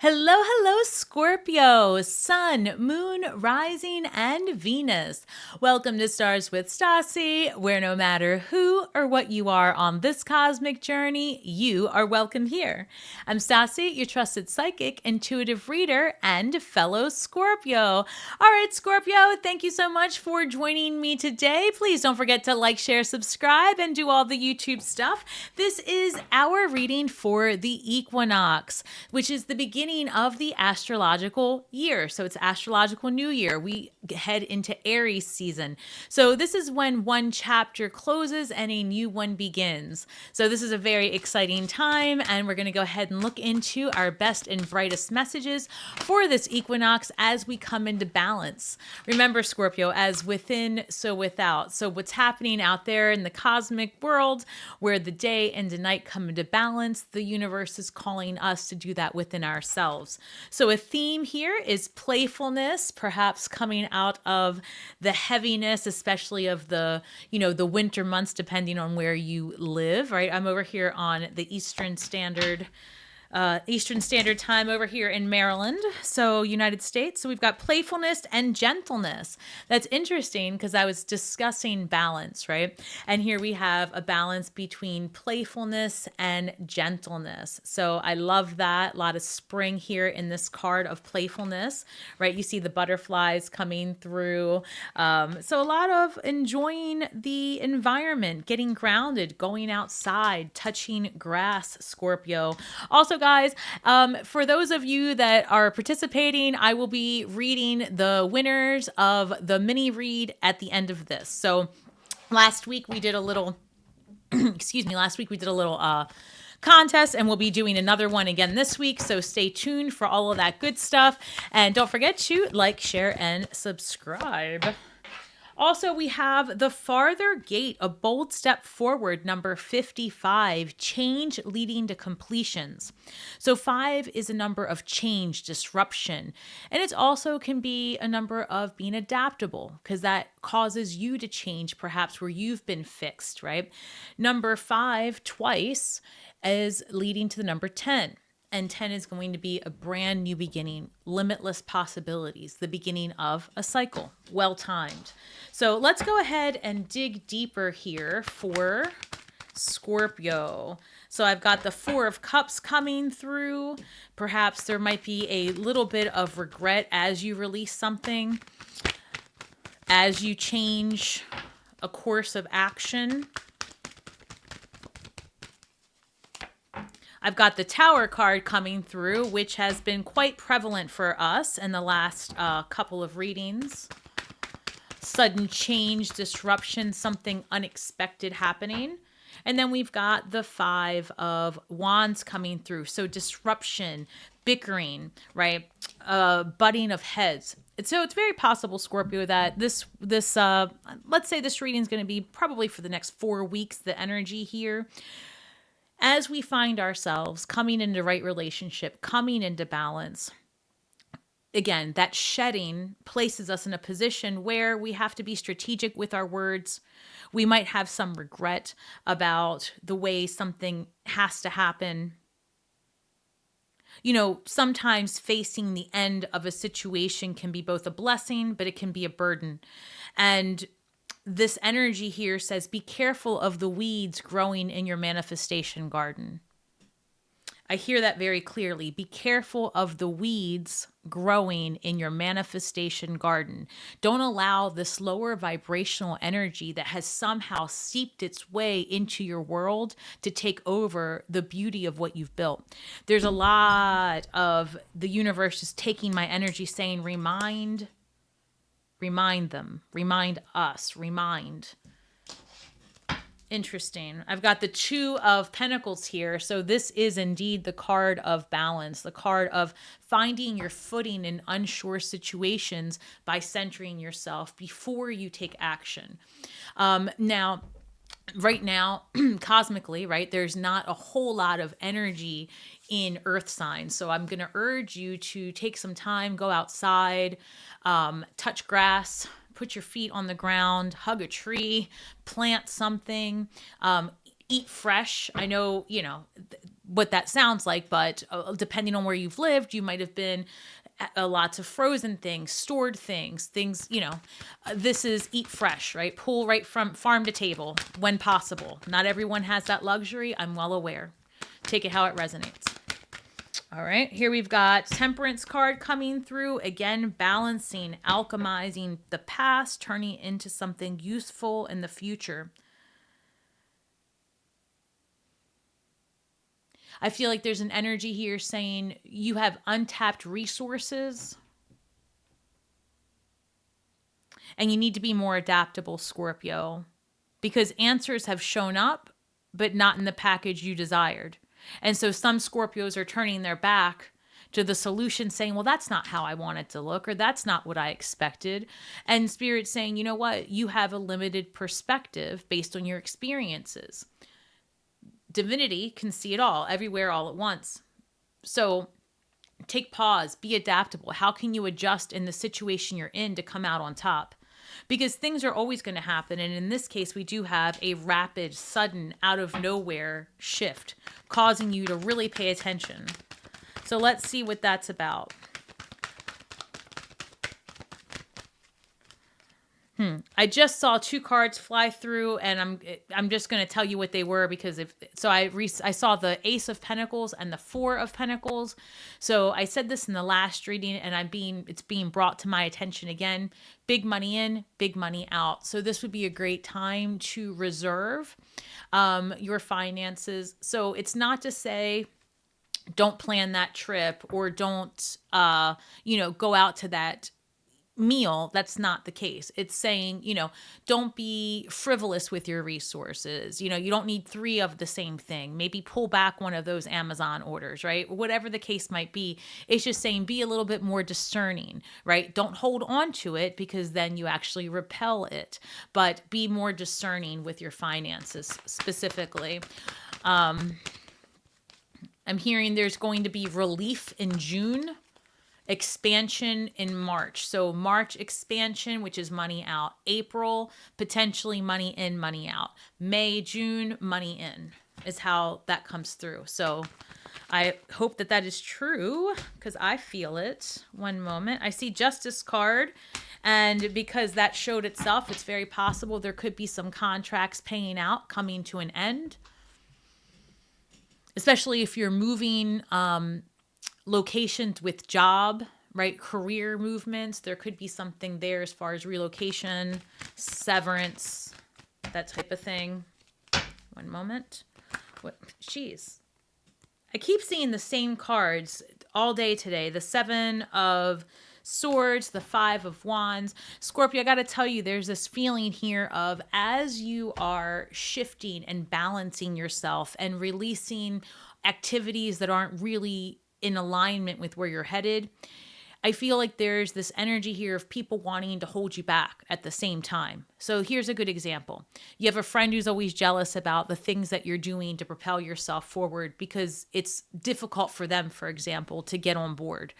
Hello, hello, Scorpio, Sun, Moon, Rising, and Venus. Welcome to Stars with Stasi, where no matter who or what you are on this cosmic journey, you are welcome here. I'm Stasi, your trusted psychic, intuitive reader, and fellow Scorpio. All right, Scorpio, thank you so much for joining me today. Please don't forget to like, share, subscribe, and do all the YouTube stuff. This is our reading for the Equinox, which is the beginning of the astrological year. So it's astrological new year. We head into Aries season. So this is when one chapter closes and a new one begins. So this is a very exciting time, and we're going to go ahead and look into our best and brightest messages for this equinox as we come into balance. Remember, Scorpio, as within, so without. So what's happening out there in the cosmic world where the day and the night come into balance, the universe is calling us to do that within ourselves. So a theme here is playfulness, perhaps coming out of the heaviness, especially of the winter months, depending on where you live, right? I'm over here on the Eastern Standard Time over here in Maryland, so United States. So we've got playfulness and gentleness. That's interesting because I was discussing balance, right? And here we have a balance between playfulness and gentleness. So I love that. A lot of spring here in this card of playfulness, right? You see the butterflies coming through. So a lot of enjoying the environment, getting grounded, going outside, touching grass, Scorpio. Also, guys, for those of you that are participating, I will be reading the winners of the mini read at the end of this. So last week we did a little, contest, and we'll be doing another one again this week. So stay tuned for all of that good stuff. And don't forget to like, share, and subscribe. Also, we have the farther gate, a bold step forward, number 55, change leading to completions. So 5 is a number of change, disruption, and it also can be a number of being adaptable because that causes you to change perhaps where you've been fixed, right? Number 5 twice is leading to the number 10. And 10 is going to be a brand new beginning, limitless possibilities, the beginning of a cycle, well timed. So let's go ahead and dig deeper here for Scorpio. So I've got the 4 of Cups coming through. Perhaps there might be a little bit of regret as you release something, as you change a course of action. I've got the Tower card coming through, which has been quite prevalent for us in the last couple of readings. Sudden change, disruption, something unexpected happening. And then we've got the 5 of Wands coming through. So disruption, bickering, right? Butting of heads. So it's very possible, Scorpio, that this let's say this reading is going to be probably for the next 4 weeks, the energy here. As we find ourselves coming into right relationship, coming into balance, again, that shedding places us in a position where we have to be strategic with our words. We might have some regret about the way something has to happen. Sometimes facing the end of a situation can be both a blessing, but it can be a burden. And this energy here says, be careful of the weeds growing in your manifestation garden. I hear that very clearly. Be careful of the weeds growing in your manifestation garden. Don't allow this lower vibrational energy that has somehow seeped its way into your world to take over the beauty of what you've built. There's a lot of the universe just taking my energy saying, remind them, remind us, remind. Interesting. I've got the 2 of Pentacles here. So this is indeed the card of balance, the card of finding your footing in unsure situations by centering yourself before you take action. Right now, cosmically, right, there's not a whole lot of energy in earth signs. So I'm going to urge you to take some time, go outside, touch grass, put your feet on the ground, hug a tree, plant something, eat fresh. I know, what that sounds like, but depending on where you've lived, you might have been lots of frozen things, stored things, this is eat fresh, right? Pull right from farm to table when possible. Not everyone has that luxury. I'm well aware. Take it how it resonates. All right, here we've got Temperance card coming through. Again, balancing, alchemizing the past, turning it into something useful in the future. I feel like there's an energy here saying you have untapped resources and you need to be more adaptable, Scorpio, because answers have shown up, but not in the package you desired. And so some Scorpios are turning their back to the solution saying, well, that's not how I want it to look, or that's not what I expected. And Spirit's saying, you know what? You have a limited perspective based on your experiences. Divinity can see it all, everywhere, all at once. So take pause, be adaptable. How can you adjust in the situation you're in to come out on top? Because things are always going to happen. And in this case, we do have a rapid, sudden, out of nowhere shift, causing you to really pay attention. So let's see what that's about. I just saw 2 cards fly through, and I'm just going to tell you what they were because I saw the Ace of Pentacles and the 4 of Pentacles. So I said this in the last reading, and it's being brought to my attention again. Big money in, big money out. So this would be a great time to reserve your finances. So it's not to say don't plan that trip or don't go out to that meal. That's not the case. It's saying, don't be frivolous with your resources. You don't need 3 of the same thing. Maybe pull back one of those Amazon orders, right? Whatever the case might be. It's just saying be a little bit more discerning, right? Don't hold on to it because then you actually repel it, but be more discerning with your finances specifically. I'm hearing there's going to be relief in June, expansion in March. So March expansion, which is money out. April, potentially money in, money out. May, June, money in is how that comes through. So I hope that is true because I feel it. One moment. I see Justice card. And because that showed itself, it's very possible there could be some contracts paying out, coming to an end. Especially if you're moving locations with job, right? Career movements. There could be something there as far as relocation, severance, that type of thing. One moment. Jeez. I keep seeing the same cards all day today. The 7 of Swords, the 5 of Wands. Scorpio, I got to tell you, there's this feeling here of as you are shifting and balancing yourself and releasing activities that aren't really in alignment with where you're headed, I feel like there's this energy here of people wanting to hold you back at the same time. So here's a good example. You have a friend who's always jealous about the things that you're doing to propel yourself forward because it's difficult for them, for example, to get on board.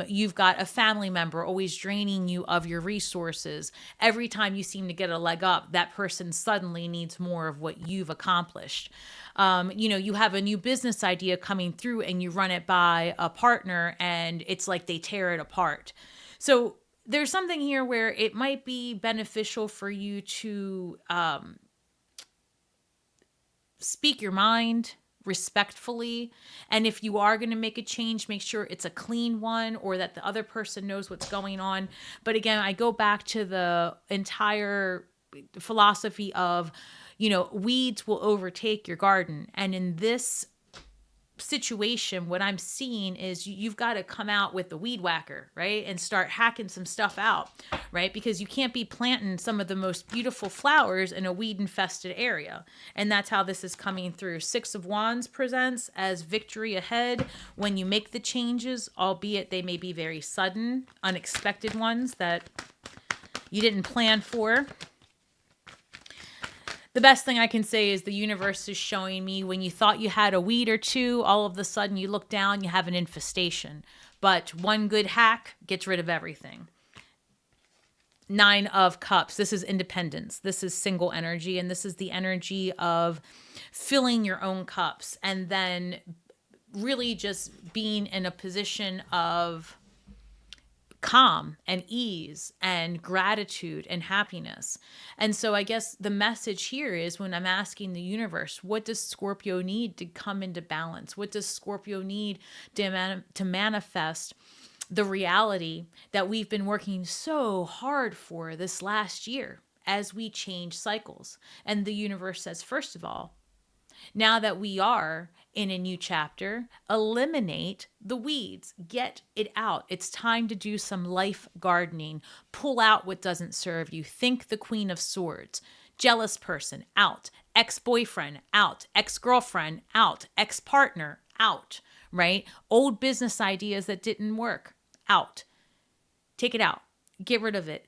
You've got a family member always draining you of your resources. Every time you seem to get a leg up, that person suddenly needs more of what you've accomplished. You have a new business idea coming through and you run it by a partner and it's like they tear it apart. So there's something here where it might be beneficial for you to speak your mind respectfully. And if you are going to make a change, make sure it's a clean one or that the other person knows what's going on. But again, I go back to the entire philosophy of, weeds will overtake your garden. And in this situation, what I'm seeing is you've got to come out with the weed whacker, right? And start hacking some stuff out, right? Because you can't be planting some of the most beautiful flowers in a weed infested area. And that's how this is coming through. 6 of Wands presents as victory ahead when you make the changes, albeit they may be very sudden, unexpected ones that you didn't plan for. The best thing I can say is the universe is showing me when you thought you had a weed or 2, all of a sudden you look down, you have an infestation. But one good hack gets rid of everything. Nine of Cups. This is independence. This is single energy. And this is the energy of filling your own cups and then really just being in a position of calm and ease and gratitude and happiness. And so I guess the message here is, when I'm asking the universe, what does Scorpio need to come into balance? What does Scorpio need to manifest the reality that we've been working so hard for this last year as we change cycles? And the universe says, first of all, now that we are in a new chapter, eliminate the weeds, get it out. It's time to do some life gardening. Pull out what doesn't serve you. Think the Queen of Swords. Jealous person, out. Ex-boyfriend, out. Ex-girlfriend, out. Ex-partner, out, right? Old business ideas that didn't work, out. Take it out. Get rid of it.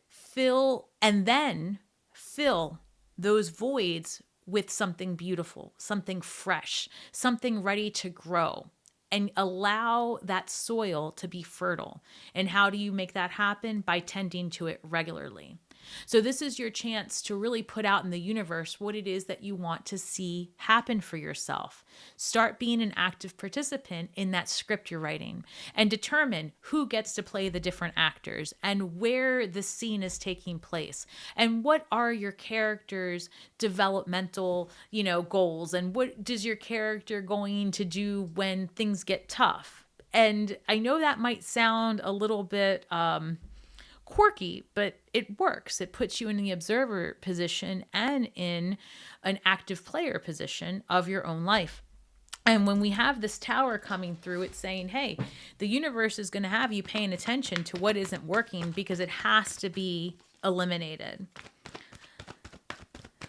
And then fill those voids with something beautiful, something fresh, something ready to grow, and allow that soil to be fertile. And how do you make that happen? By tending to it regularly. So this is your chance to really put out in the universe what it is that you want to see happen for yourself. Start being an active participant in that script you're writing, and determine who gets to play the different actors and where the scene is taking place, and what are your character's developmental, goals, and what is your character going to do when things get tough. And I know that might sound a little bit quirky, but it works. It puts you in the observer position and in an active player position of your own life. And when we have this tower coming through, it's saying, hey, the universe is going to have you paying attention to what isn't working, because it has to be eliminated.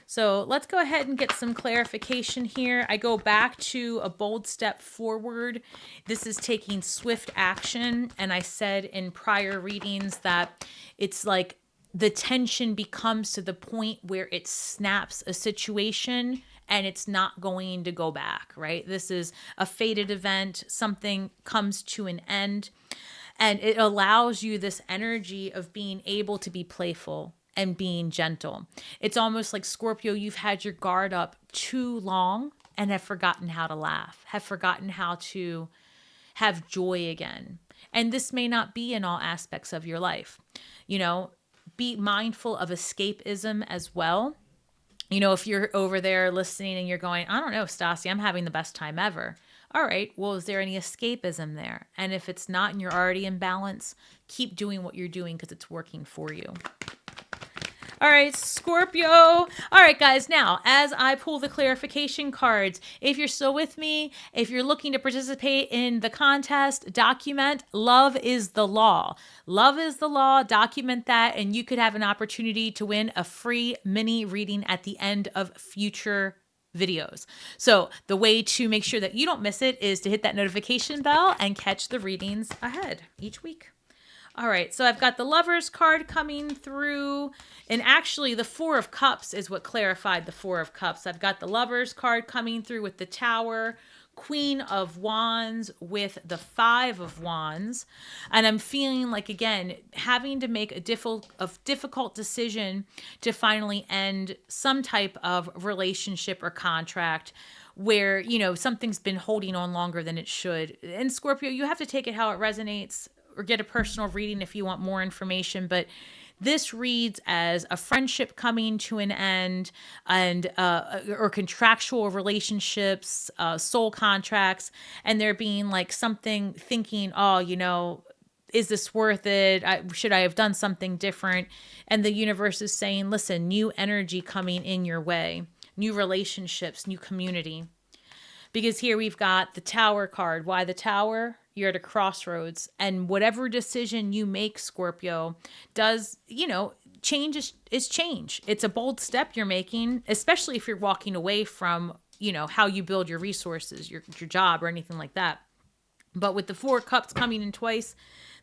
So let's go ahead and get some clarification here. I go back to a bold step forward. This is taking swift action. And I said in prior readings that it's like the tension becomes to the point where it snaps a situation and it's not going to go back, right? This is a fated event. Something comes to an end, and it allows you this energy of being able to be playful and being gentle. It's almost like, Scorpio, you've had your guard up too long and have forgotten how to laugh, have forgotten how to have joy again. And this may not be in all aspects of your life. Be mindful of escapism as well. If you're over there listening and you're going, I don't know, Stasi, I'm having the best time ever. All right, well, is there any escapism there? And if it's not and you're already in balance, keep doing what you're doing, because it's working for you. All right, Scorpio. All right, guys. Now, as I pull the clarification cards, if you're still with me, if you're looking to participate in the contest, document love is the law. Love is the law. Document that, and you could have an opportunity to win a free mini reading at the end of future videos. So the way to make sure that you don't miss it is to hit that notification bell and catch the readings ahead each week. All right, so I've got the Lovers card coming through, and actually the Four of Cups is what clarified the Four of Cups. I've got the Lovers card coming through with the Tower, Queen of Wands with the Five of Wands, and I'm feeling like, again, having to make a difficult decision to finally end some type of relationship or contract where, something's been holding on longer than it should. And Scorpio, you have to take it how it resonates, or get a personal reading if you want more information. But this reads as a friendship coming to an end, and or contractual relationships, soul contracts, and there being like something thinking, is this worth it? Should I have done something different? And the universe is saying, listen, new energy coming in your way, new relationships, new community. Because here we've got the Tower card. Why the Tower? You're at a crossroads, and whatever decision you make, Scorpio, does, change is change. It's a bold step you're making, especially if you're walking away from, how you build your resources, your job or anything like that. But with the Four Cups coming in twice,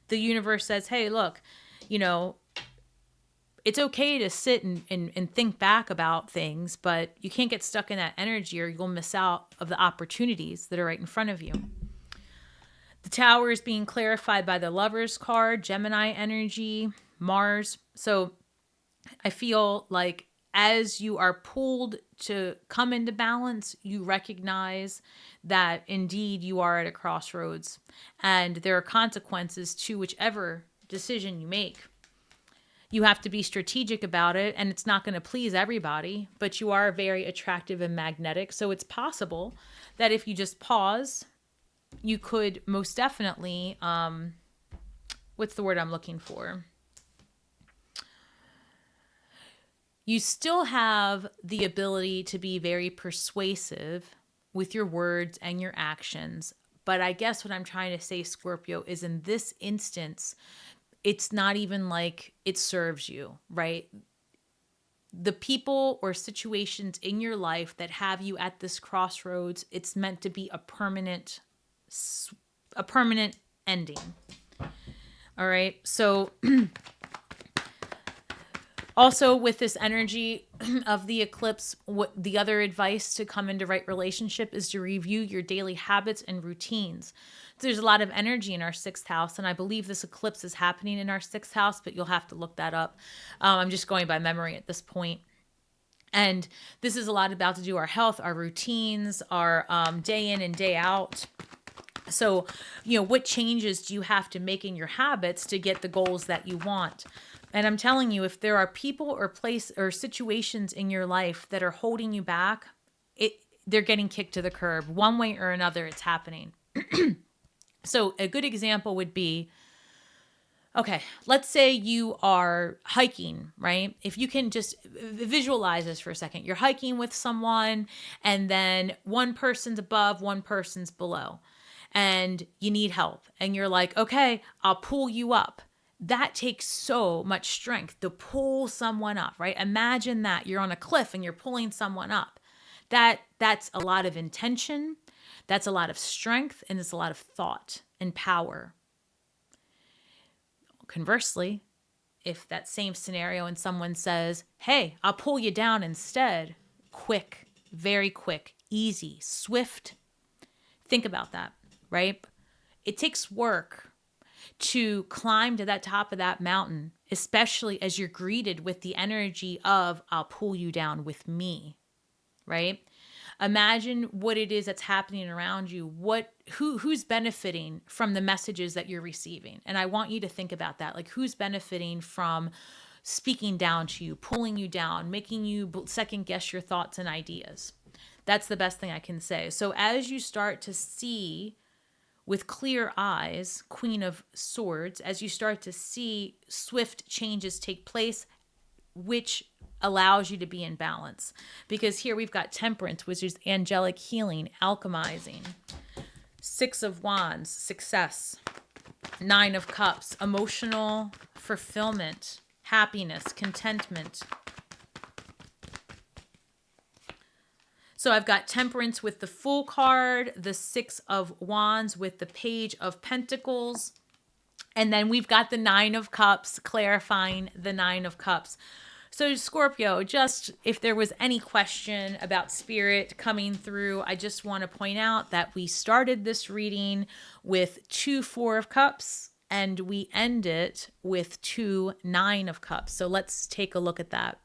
the universe says, hey, look, it's okay to sit and think back about things, but you can't get stuck in that energy or you'll miss out of the opportunities that are right in front of you. The Tower is being clarified by the Lovers card, Gemini energy, Mars. So I feel like as you are pulled to come into balance, you recognize that indeed you are at a crossroads and there are consequences to whichever decision you make. You have to be strategic about it, and it's not going to please everybody, but you are very attractive and magnetic. So it's possible that if you just pause, you could most definitely, what's the word I'm looking for? You still have the ability to be very persuasive with your words and your actions. But I guess what I'm trying to say, Scorpio, is in this instance, it's not even like it serves you, right? The people or situations in your life that have you at this crossroads, it's meant to be a permanent ending. All right. So also with this energy of the eclipse, what the other advice to come into right relationship is to review your daily habits and routines. There's a lot of energy in our 6th house, and I believe this eclipse is happening in our 6th house, but you'll have to look that up. I'm just going by memory at this point. And this is a lot about to do our health, our routines, our day in and day out. So, what changes do you have to make in your habits to get the goals that you want? And I'm telling you, if there are people or place or situations in your life that are holding you back, they're getting kicked to the curb. One way or another, it's happening. So a good example would be, okay, let's say you are hiking, right? If you can just visualize this for a second. You're hiking with someone, and then one person's above, one person's below, and you need help. And you're like, okay, I'll pull you up. That takes so much strength to pull someone up, right? Imagine that you're on a cliff and you're pulling someone up. That's a lot of intention. That's a lot of strength, and it's a lot of thought and power. Conversely, if that same scenario and someone says, hey, I'll pull you down instead, quick, very quick, easy, swift. Think about that, right? It takes work to climb to that top of that mountain, especially as you're greeted with the energy of, I'll pull you down with me, right? Imagine what it is that's happening around you. Who's benefiting from the messages that you're receiving? And I want you to think about that. Like, who's benefiting from speaking down to you, pulling you down, making you second guess your thoughts and ideas? That's the best thing I can say. So as you start to see with clear eyes, Queen of Swords, as you start to see swift changes take place, which allows you to be in balance. Because here we've got Temperance, which is angelic healing, alchemizing. 6 of Wands, success. 9 of Cups, emotional fulfillment, happiness, contentment. So I've got Temperance with the Fool card, the 6 of Wands with the Page of Pentacles, and then we've got the 9 of Cups, clarifying the 9 of Cups. So Scorpio, just if there was any question about spirit coming through, I just want to point out that we started this reading with 2 4 of Cups and we end it with 2 9 of Cups. So let's take a look at that.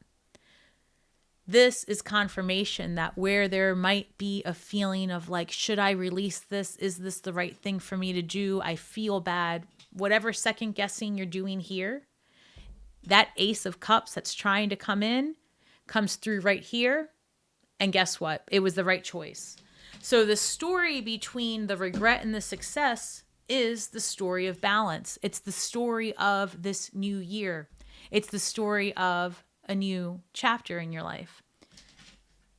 This is confirmation that where there might be a feeling of like, should I release this? Is this the right thing for me to do? I feel bad. Whatever second guessing you're doing here, that Ace of Cups that's trying to come in comes through right here. And guess what? It was the right choice. So the story between the regret and the success is the story of balance. It's the story of this new year. It's the story of a new chapter in your life.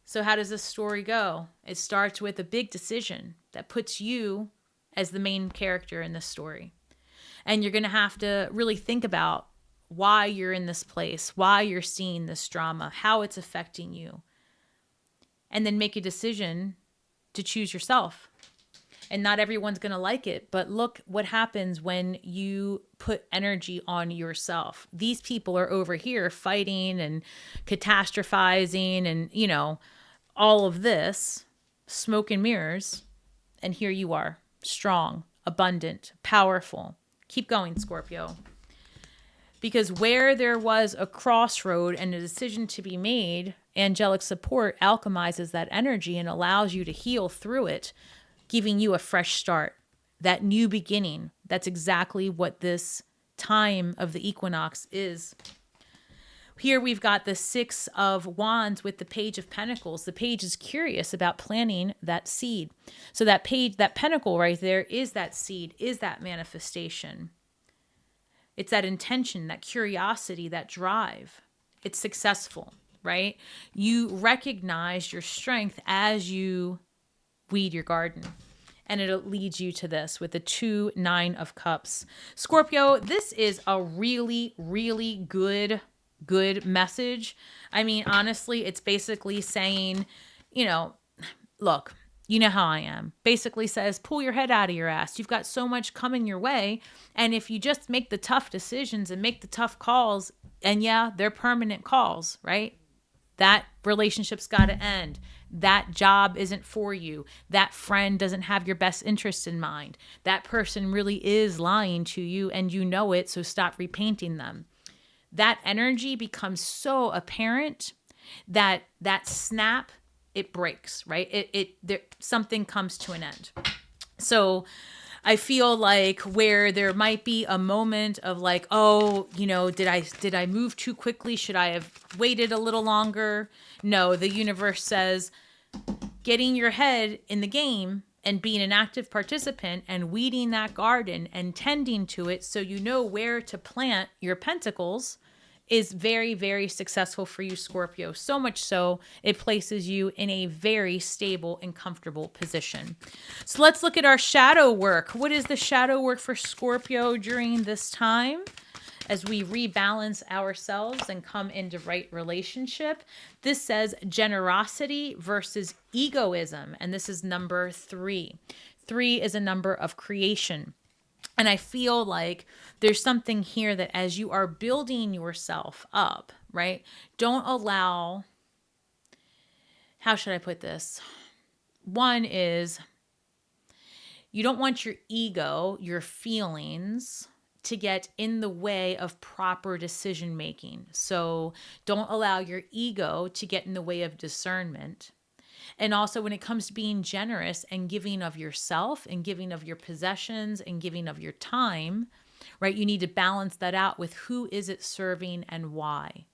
So how does this story go? It starts with a big decision that puts you as the main character in this story. And you're going to have to really think about why you're in this place, why you're seeing this drama, how it's affecting you. And then make a decision to choose yourself. And not everyone's going to like it, but look what happens when you put energy on yourself. These people are over here fighting and catastrophizing and, you know, all of this, smoke and mirrors. And here you are, strong, abundant, powerful. Keep going, Scorpio. Because where there was a crossroad and a decision to be made, angelic support alchemizes that energy and allows you to heal through it, giving you a fresh start, that new beginning. That's exactly what this time of the equinox is. Here we've got the Six of Wands with the Page of Pentacles. The page is curious about planting that seed. So that page, that pentacle right there is that seed, is that manifestation. It's that intention, that curiosity, that drive. It's successful, right? You recognize your strength as you weed your garden. And it leads you to this with the 2 9 of Cups. Scorpio, this is a really, really good message. I mean, honestly, it's basically saying, look, you know how I am. Basically says, pull your head out of your ass. You've got so much coming your way. And if you just make the tough decisions and make the tough calls, and yeah, they're permanent calls, right? That relationship's got to end. That job isn't for you. That friend doesn't have your best interest in mind. That person really is lying to you and you know it, so stop repainting them. That energy becomes so apparent that snap, it breaks, right? Something comes to an end. So I feel like where there might be a moment of like, oh, did I move too quickly? Should I have waited a little longer? No, the universe says getting your head in the game and being an active participant and weeding that garden and tending to it so you know where to plant your pentacles is very, very successful for you, Scorpio. So much so, it places you in a very stable and comfortable position. So let's look at our shadow work. What is the shadow work for Scorpio during this time? As we rebalance ourselves and come into right relationship. This says generosity versus egoism. And this is number 3. 3 is a number of creation. And I feel like there's something here that as you are building yourself up, right? Don't allow, how should I put this? One is you don't want your ego, your feelings to get in the way of proper decision making. So don't allow your ego to get in the way of discernment. And also when it comes to being generous and giving of yourself and giving of your possessions and giving of your time, right? You need to balance that out with who is it serving and why.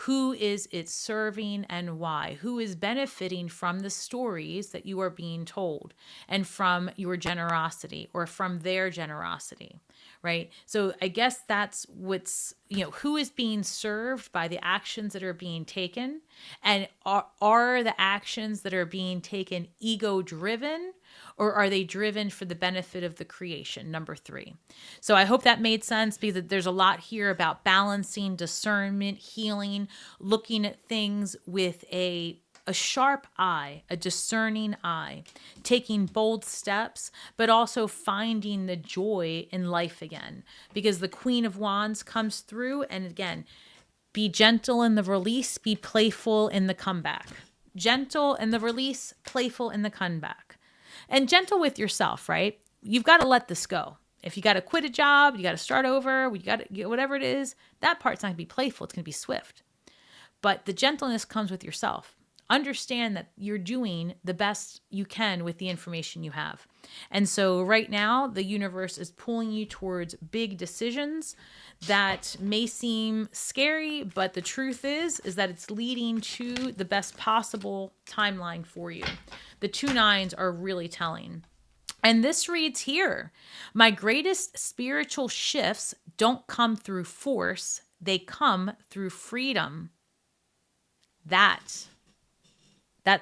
Who is it serving and why? Who is benefiting from the stories that you are being told and from your generosity or from their generosity, right? So I guess that's what's, who is being served by the actions that are being taken, and are the actions that are being taken ego driven, or are they driven for the benefit of the creation? Number 3. So I hope that made sense, because there's a lot here about balancing, discernment, healing, looking at things with a sharp eye, a discerning eye, taking bold steps, but also finding the joy in life again. Because the Queen of Wands comes through, and again, be gentle in the release, be playful in the comeback. Gentle in the release, playful in the comeback. And gentle with yourself, right? You've got to let this go. If you got to quit a job, you got to start over, you got to, whatever it is, that part's not going to be playful. It's going to be swift. But the gentleness comes with yourself. Understand that you're doing the best you can with the information you have. And so right now, the universe is pulling you towards big decisions that may seem scary, but the truth is that it's leading to the best possible timeline for you. The 2 9s are really telling. And this reads here, my greatest spiritual shifts don't come through force, they come through freedom. That's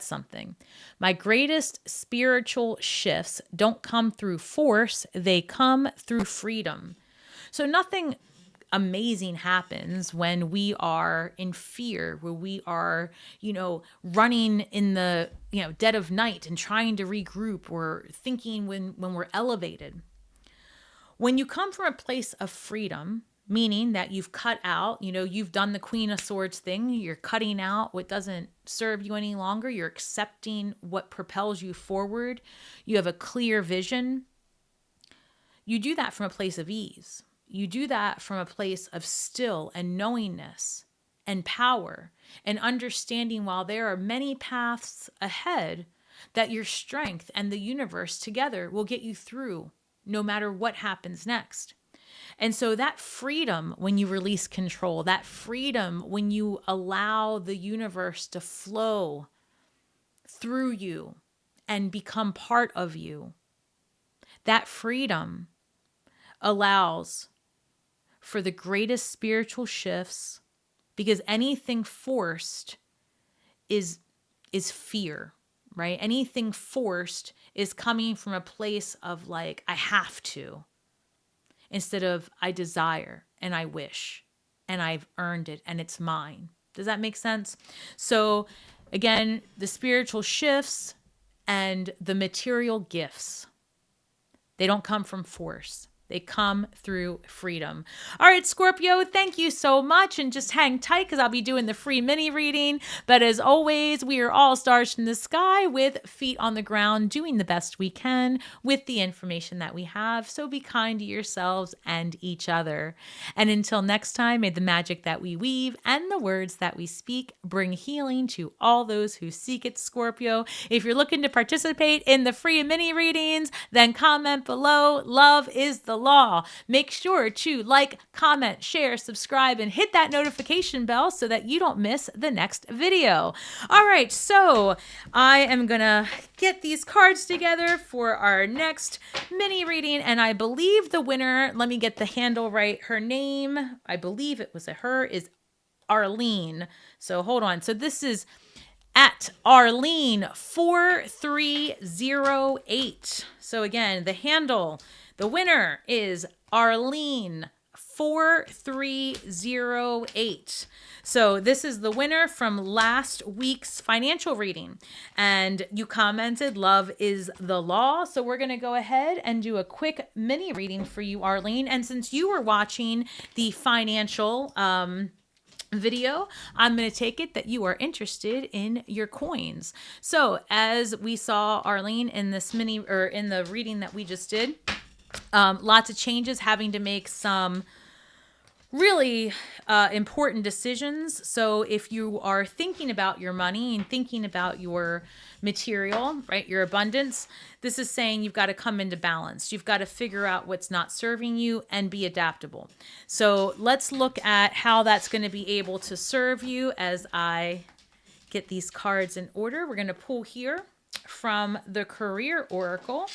something. My greatest spiritual shifts don't come through force, they come through freedom. So nothing amazing happens when we are in fear, where we are, running in the, dead of night and trying to regroup, or thinking when we're elevated. When you come from a place of freedom, meaning that you've cut out, you've done the Queen of Swords thing. You're cutting out what doesn't serve you any longer. You're accepting what propels you forward. You have a clear vision. You do that from a place of ease. you do that from a place of still and knowingness and power and understanding while there are many paths ahead, that your strength and the universe together will get you through no matter what happens next. And so that freedom when you release control, that freedom when you allow the universe to flow through you and become part of you, that freedom allows for the greatest spiritual shifts, because anything forced is fear, right? Anything forced is coming from a place of like, I have to, instead of I desire and I wish and I've earned it and it's mine. Does that make sense? So again, the spiritual shifts and the material gifts, they don't come from force. They come through freedom. All right, Scorpio, thank you so much. And just hang tight because I'll be doing the free mini reading. But as always, we are all stars in the sky with feet on the ground, doing the best we can with the information that we have. So be kind to yourselves and each other. And until next time, may the magic that we weave and the words that we speak bring healing to all those who seek it, Scorpio. If you're looking to participate in the free mini readings, then comment below. Love is the law. Make sure to like, comment, share, subscribe, and hit that notification bell so that you don't miss the next video. All right, so I am gonna get these cards together for our next mini reading, and I believe the winner, let me get the handle right, her name, I believe it was her, is Arlene. So hold on. So this is at Arlene4308. So again, the handle, the winner is Arlene4308. So this is the winner from last week's financial reading. And you commented, love is the law. So we're going to go ahead and do a quick mini reading for you, Arlene. And since you were watching the financial video, I'm going to take it that you are interested in your coins. So as we saw, Arlene, in this mini, or in the reading that we just did, lots of changes, having to make some really important decisions. So if you are thinking about your money and thinking about your material, right, your abundance, this is saying you've got to come into balance. You've got to figure out what's not serving you and be adaptable. So let's look at how that's going to be able to serve you as I get these cards in order. We're going to pull here from the Career Oracle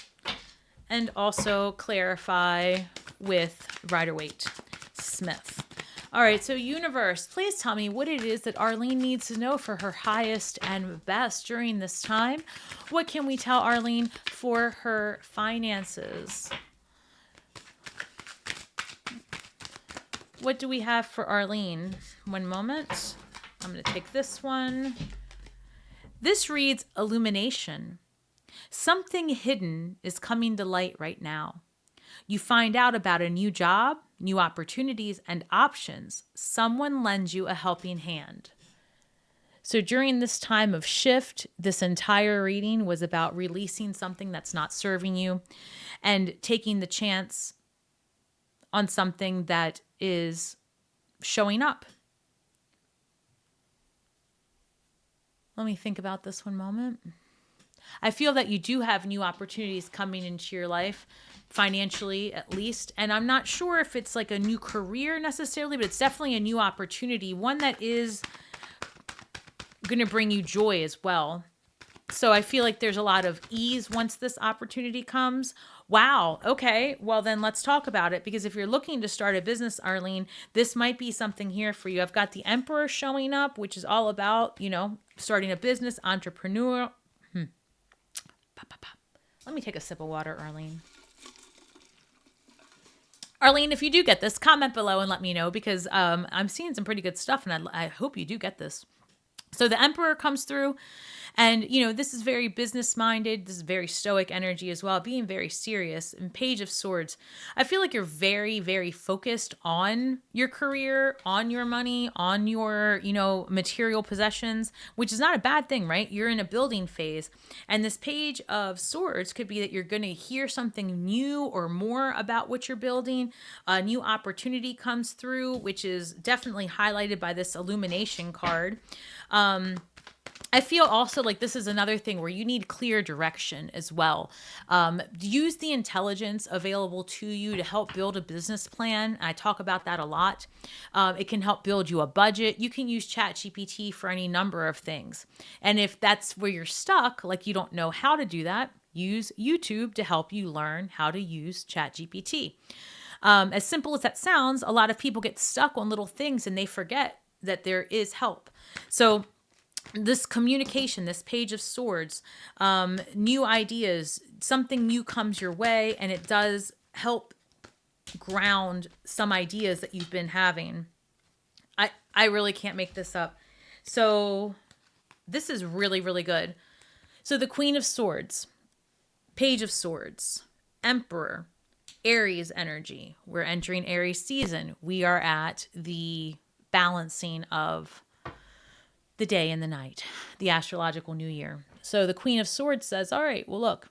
and also clarify with Rider-Waite-Smith. All right, so universe, please tell me what it is that Arlene needs to know for her highest and best during this time. What can we tell Arlene for her finances? What do we have for Arlene? One moment. I'm going to take this one. This reads illumination. Something hidden is coming to light right now. You find out about a new job, new opportunities, and options. Someone lends you a helping hand. So during this time of shift, this entire reading was about releasing something that's not serving you and taking the chance on something that is showing up. Let me think about this one moment. I feel that you do have new opportunities coming into your life, financially at least. And I'm not sure if it's like a new career necessarily, but it's definitely a new opportunity, one that is going to bring you joy as well. So I feel like there's a lot of ease once this opportunity comes. Wow. Okay. Well, then let's talk about it, because if you're looking to start a business, Arlene, this might be something here for you. I've got the Emperor showing up, which is all about, starting a business, entrepreneur. Let me take a sip of water, Arlene. Arlene, if you do get this, comment below and let me know, because I'm seeing some pretty good stuff, and I hope you do get this. So the Emperor comes through, And, this is very business minded. This is very stoic energy as well, being very serious. And Page of Swords, I feel like you're very, very focused on your career, on your money, on your, material possessions, which is not a bad thing, right? You're in a building phase. And this Page of Swords could be that you're going to hear something new or more about what you're building. A new opportunity comes through, which is definitely highlighted by this illumination card. I feel also like this is another thing where you need clear direction as well. Use the intelligence available to you to help build a business plan. I talk about that a lot. It can help build you a budget. You can use ChatGPT for any number of things. And if that's where you're stuck, like you don't know how to do that, use YouTube to help you learn how to use ChatGPT. As simple as that sounds, a lot of people get stuck on little things and they forget that there is help. So this communication, this Page of Swords, new ideas, something new comes your way, and it does help ground some ideas that you've been having. I really can't make this up. So this is really, really good. So the Queen of Swords, Page of Swords, Emperor, Aries energy. We're entering Aries season. We are at the balancing of the day and the night, the astrological new year. So the Queen of Swords says, all right, well, look,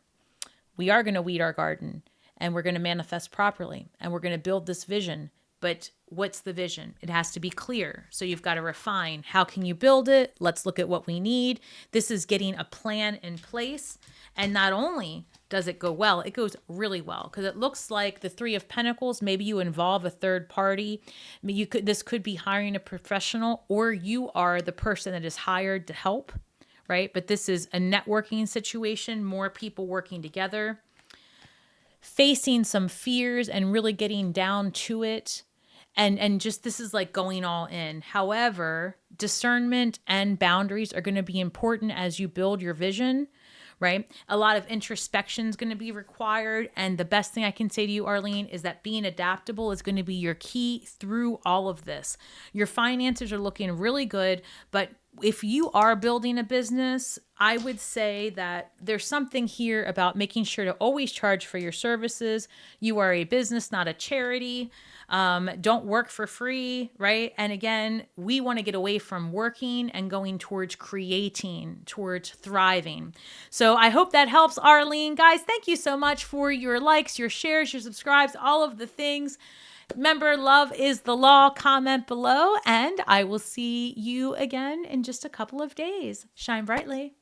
we are going to weed our garden and we're going to manifest properly and we're going to build this vision. But what's the vision? It has to be clear. So you've got to refine. How can you build it? Let's look at what we need. This is getting a plan in place. And not only does it go well, it goes really well because it looks like the Three of Pentacles. Maybe you involve a third party. This could be hiring a professional, or you are the person that is hired to help, right? But this is a networking situation, more people working together, facing some fears and really getting down to it. And just this is like going all in. However, discernment and boundaries are going to be important as you build your vision, right? A lot of introspection is going to be required. And the best thing I can say to you, Arlene, is that being adaptable is going to be your key through all of this. Your finances are looking really good, but if you are building a business, I would say that there's something here about making sure to always charge for your services. You are a business, not a charity. Don't work for free, right? And again, we want to get away from working and going towards creating, towards thriving. So I hope that helps, Arlene. Guys, thank you so much for your likes, your shares, your subscribes, all of the things. Remember, love is the law. Comment below, and I will see you again in just a couple of days. Shine brightly.